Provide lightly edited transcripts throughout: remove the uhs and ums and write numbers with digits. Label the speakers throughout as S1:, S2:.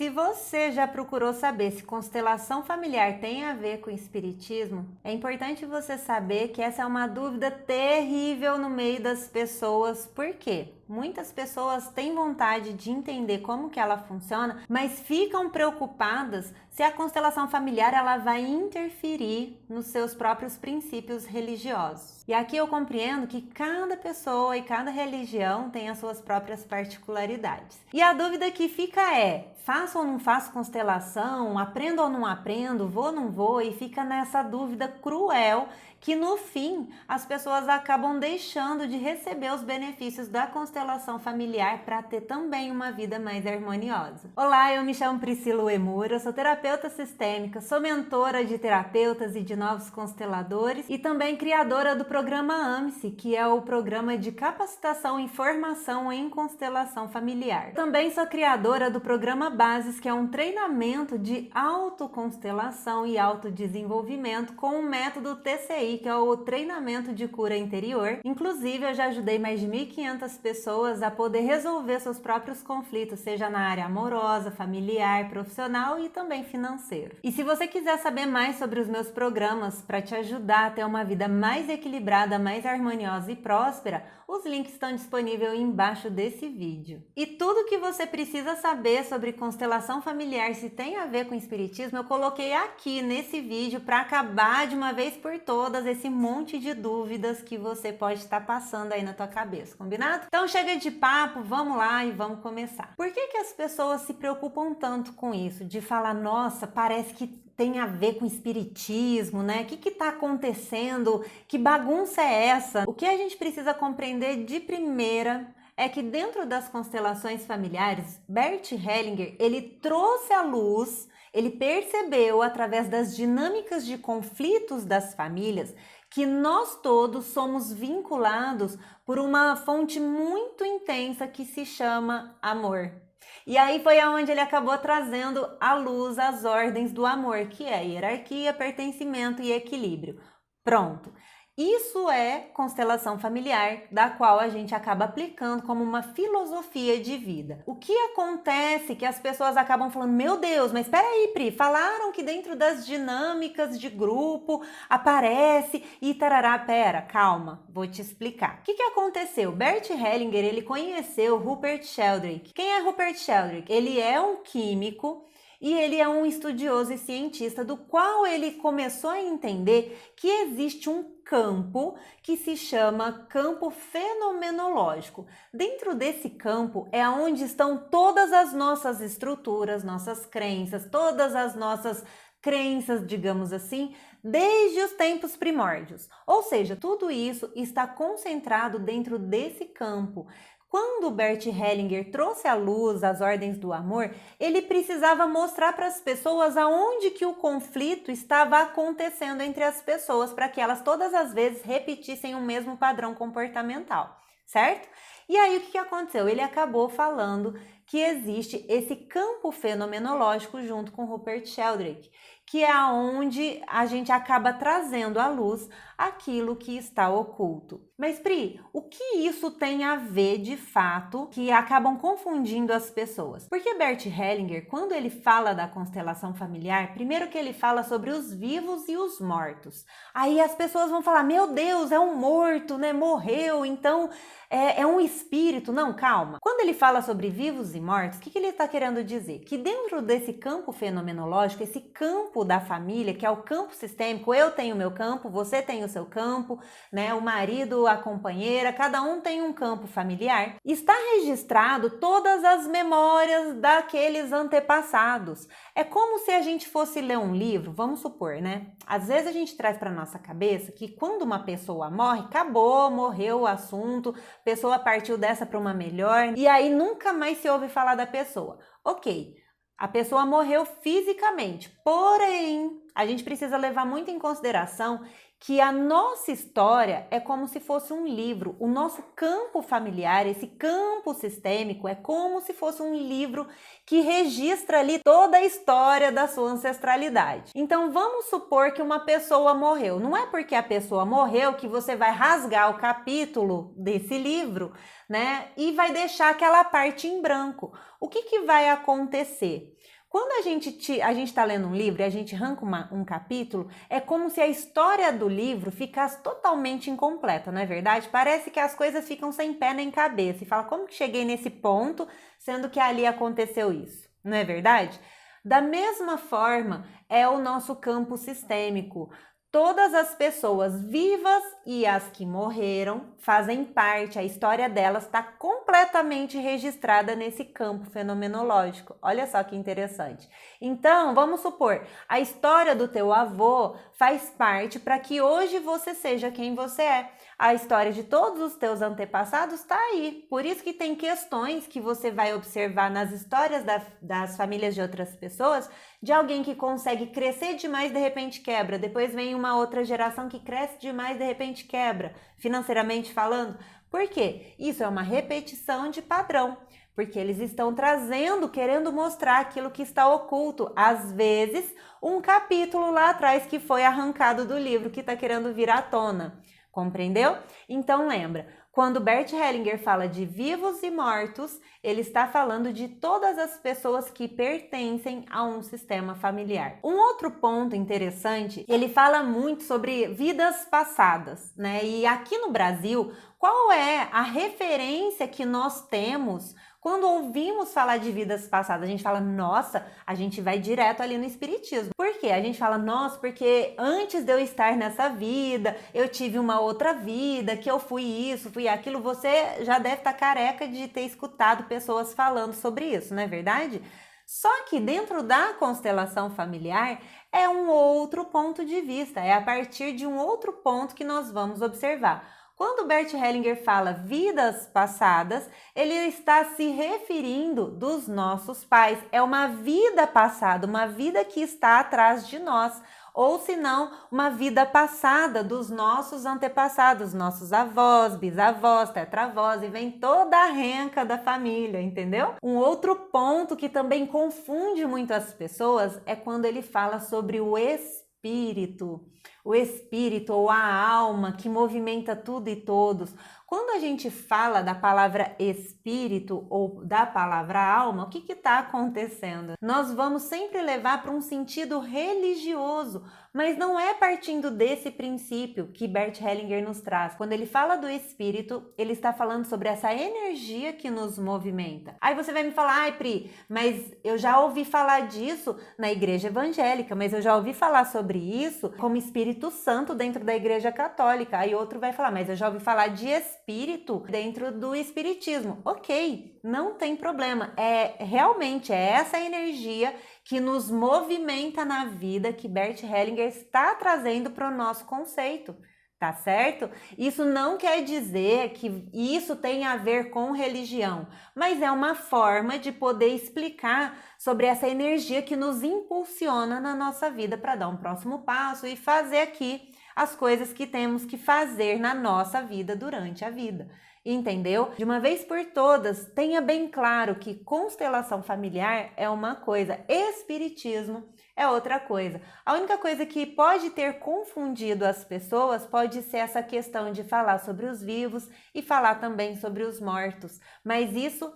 S1: Se você já procurou saber se constelação familiar tem a ver com espiritismo, é importante você saber que essa é uma dúvida terrível no meio das pessoas. Por quê? Muitas pessoas têm vontade de entender como que ela funciona, mas ficam preocupadas se a constelação familiar ela vai interferir nos seus próprios princípios religiosos. E aqui eu compreendo que cada pessoa e cada religião tem as suas próprias particularidades. E a dúvida que fica é: faço ou não faço constelação? Aprendo ou não aprendo? Vou ou não vou? E fica nessa dúvida cruel que no fim as pessoas acabam deixando de receber os benefícios da constelação familiar para ter também uma vida mais harmoniosa. Olá, eu me chamo Priscila Uemura, sou terapeuta sistêmica, sou mentora de terapeutas e de novos consteladores e também criadora do programa AMSE, que é o programa de capacitação e formação em constelação familiar. Também sou criadora do programa Bases, que é um treinamento de autoconstelação e autodesenvolvimento com o método TCI, que é o treinamento de cura interior. Inclusive, eu já ajudei mais de 1.500 pessoas a poder resolver seus próprios conflitos, seja na área amorosa, familiar, profissional e também financeiro. E se você quiser saber mais sobre os meus programas para te ajudar a ter uma vida mais equilibrada, mais harmoniosa e próspera, os links estão disponíveis embaixo desse vídeo. E tudo que você precisa saber sobre constelação familiar, se tem a ver com espiritismo, eu coloquei aqui nesse vídeo para acabar de uma vez por todas esse monte de dúvidas que você pode estar passando aí na tua cabeça, combinado? Então chega de papo, vamos lá e vamos começar. Por que as pessoas se preocupam tanto com isso? De falar, nossa, parece que tem a ver com espiritismo, né? O que está acontecendo? Que bagunça é essa? O que a gente precisa compreender de primeira é que dentro das constelações familiares, Bert Hellinger, ele trouxe à luz, ele percebeu através das dinâmicas de conflitos das famílias que nós todos somos vinculados por uma fonte muito intensa que se chama amor. E aí foi aonde ele acabou trazendo à luz as ordens do amor, que é hierarquia, pertencimento e equilíbrio. Pronto. Isso é constelação familiar, da qual a gente acaba aplicando como uma filosofia de vida. O que acontece que as pessoas acabam falando, meu Deus, mas espera aí, Pri, falaram que dentro das dinâmicas de grupo aparece e tarará, pera, calma, vou te explicar. O que aconteceu? Bert Hellinger, ele conheceu Rupert Sheldrake. Quem é Rupert Sheldrake? Ele é um químico e ele é um estudioso e cientista do qual ele começou a entender que existe um campo que se chama campo fenomenológico. Dentro desse campo é onde estão todas as nossas estruturas, nossas crenças, todas as nossas crenças, digamos assim, desde os tempos primórdios. Ou seja, tudo isso está concentrado dentro desse campo. Quando Bert Hellinger trouxe à luz as ordens do amor, ele precisava mostrar para as pessoas aonde que o conflito estava acontecendo entre as pessoas, para que elas todas as vezes repetissem o mesmo padrão comportamental, certo? E aí o que aconteceu? Ele acabou falando que existe esse campo fenomenológico junto com Rupert Sheldrake, que é onde a gente acaba trazendo à luz aquilo que está oculto. Mas Pri, o que isso tem a ver de fato que acabam confundindo as pessoas? Porque Bert Hellinger, quando ele fala da constelação familiar, primeiro que ele fala sobre os vivos e os mortos. Aí as pessoas vão falar, meu Deus, é um morto, né? Morreu, então é um espírito. Não, calma. Quando ele fala sobre vivos e mortos, o que ele está querendo dizer? Que dentro desse campo fenomenológico, esse campo da família, que é o campo sistêmico, eu tenho o meu campo, você tem o seu campo, né? O marido, a companheira, cada um tem um campo familiar. Está registrado todas as memórias daqueles antepassados. É como se a gente fosse ler um livro, vamos supor, né? Às vezes a gente traz para nossa cabeça que quando uma pessoa morre, acabou, morreu o assunto, a pessoa partiu dessa para uma melhor e aí nunca mais se ouve falar da pessoa. Ok, a pessoa morreu fisicamente, porém, a gente precisa levar muito em consideração que a nossa história é como se fosse um livro. O nosso campo familiar, esse campo sistêmico, é como se fosse um livro que registra ali toda a história da sua ancestralidade. Então vamos supor que uma pessoa morreu. Não é porque a pessoa morreu que você vai rasgar o capítulo desse livro, né? E vai deixar aquela parte em branco. O que vai acontecer? Quando a gente está lendo um livro e a gente arranca um capítulo, é como se a história do livro ficasse totalmente incompleta, não é verdade? Parece que as coisas ficam sem pé nem cabeça. E fala, como que cheguei nesse ponto, sendo que ali aconteceu isso? Não é verdade? Da mesma forma, é o nosso campo sistêmico. Todas as pessoas vivas e as que morreram fazem parte, a história delas está completamente registrada nesse campo fenomenológico. Olha só que interessante. Então, vamos supor, a história do teu avô faz parte para que hoje você seja quem você é. A história de todos os teus antepassados está aí. Por isso que tem questões que você vai observar nas histórias das famílias de outras pessoas, de alguém que consegue crescer demais, de repente quebra. Depois vem uma outra geração que cresce demais, de repente quebra, financeiramente falando. Por quê? Isso é uma repetição de padrão, porque eles estão trazendo, querendo mostrar aquilo que está oculto. Às vezes, um capítulo lá atrás que foi arrancado do livro, que está querendo vir à tona. Compreendeu? Então lembra, quando Bert Hellinger fala de vivos e mortos, ele está falando de todas as pessoas que pertencem a um sistema familiar. Um outro ponto interessante, ele fala muito sobre vidas passadas, né? E aqui no Brasil, qual é a referência que nós temos quando ouvimos falar de vidas passadas? A gente fala, nossa, a gente vai direto ali no espiritismo. Por quê? A gente fala, nossa, porque antes de eu estar nessa vida, eu tive uma outra vida, que eu fui isso, fui aquilo. Você já deve estar careca de ter escutado pessoas falando sobre isso, não é verdade? Só que dentro da constelação familiar é um outro ponto de vista, é a partir de um outro ponto que nós vamos observar. Quando Bert Hellinger fala vidas passadas, ele está se referindo dos nossos pais. É uma vida passada, uma vida que está atrás de nós. Ou se não, uma vida passada dos nossos antepassados, nossos avós, bisavós, tetravós, e vem toda a renca da família, entendeu? Um outro ponto que também confunde muito as pessoas é quando ele fala sobre o espírito ou a alma que movimenta tudo e todos. Quando a gente fala da palavra espírito ou da palavra alma, o que está acontecendo? Nós vamos sempre levar para um sentido religioso, mas não é partindo desse princípio que Bert Hellinger nos traz. Quando ele fala do espírito, ele está falando sobre essa energia que nos movimenta. Aí você vai me falar, ai Pri, mas eu já ouvi falar disso na igreja evangélica, mas eu já ouvi falar sobre isso como Espírito Santo dentro da igreja católica. Aí outro vai falar, mas eu já ouvi falar de espírito dentro do espiritismo. Ok, não tem problema. Realmente essa energia que nos movimenta na vida que Bert Hellinger está trazendo para o nosso conceito, tá certo? Isso não quer dizer que isso tem a ver com religião, mas é uma forma de poder explicar sobre essa energia que nos impulsiona na nossa vida para dar um próximo passo e fazer aqui as coisas que temos que fazer na nossa vida durante a vida. Entendeu? De uma vez por todas, tenha bem claro que constelação familiar é uma coisa, espiritismo é outra coisa. A única coisa que pode ter confundido as pessoas pode ser essa questão de falar sobre os vivos e falar também sobre os mortos, mas isso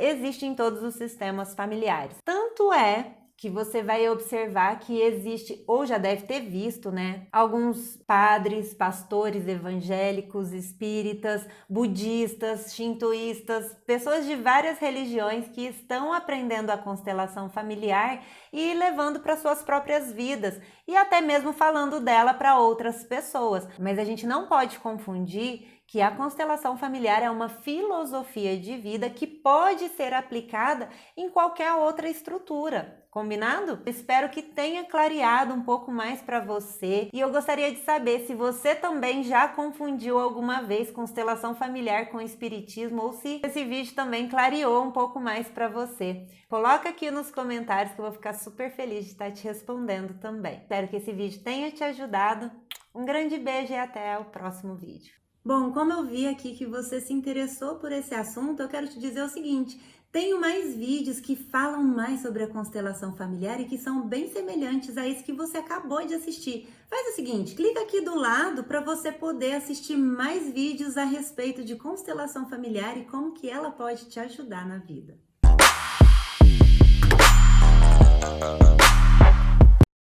S1: existe em todos os sistemas familiares. Tanto é que você vai observar que existe, ou já deve ter visto, né? Alguns padres, pastores evangélicos, espíritas, budistas, shintoístas, pessoas de várias religiões que estão aprendendo a constelação familiar e levando para suas próprias vidas e até mesmo falando dela para outras pessoas. Mas a gente não pode confundir que a constelação familiar é uma filosofia de vida que pode ser aplicada em qualquer outra estrutura. Combinado? Espero que tenha clareado um pouco mais para você e eu gostaria de saber se você também já confundiu alguma vez constelação familiar com espiritismo ou se esse vídeo também clareou um pouco mais para você. Coloca aqui nos comentários que eu vou ficar super feliz de estar te respondendo também. Espero que esse vídeo tenha te ajudado. Um grande beijo e até o próximo vídeo. Bom, como eu vi aqui que você se interessou por esse assunto, eu quero te dizer o seguinte: tenho mais vídeos que falam mais sobre a constelação familiar e que são bem semelhantes a esse que você acabou de assistir. Faz o seguinte, clica aqui do lado para você poder assistir mais vídeos a respeito de constelação familiar e como que ela pode te ajudar na vida.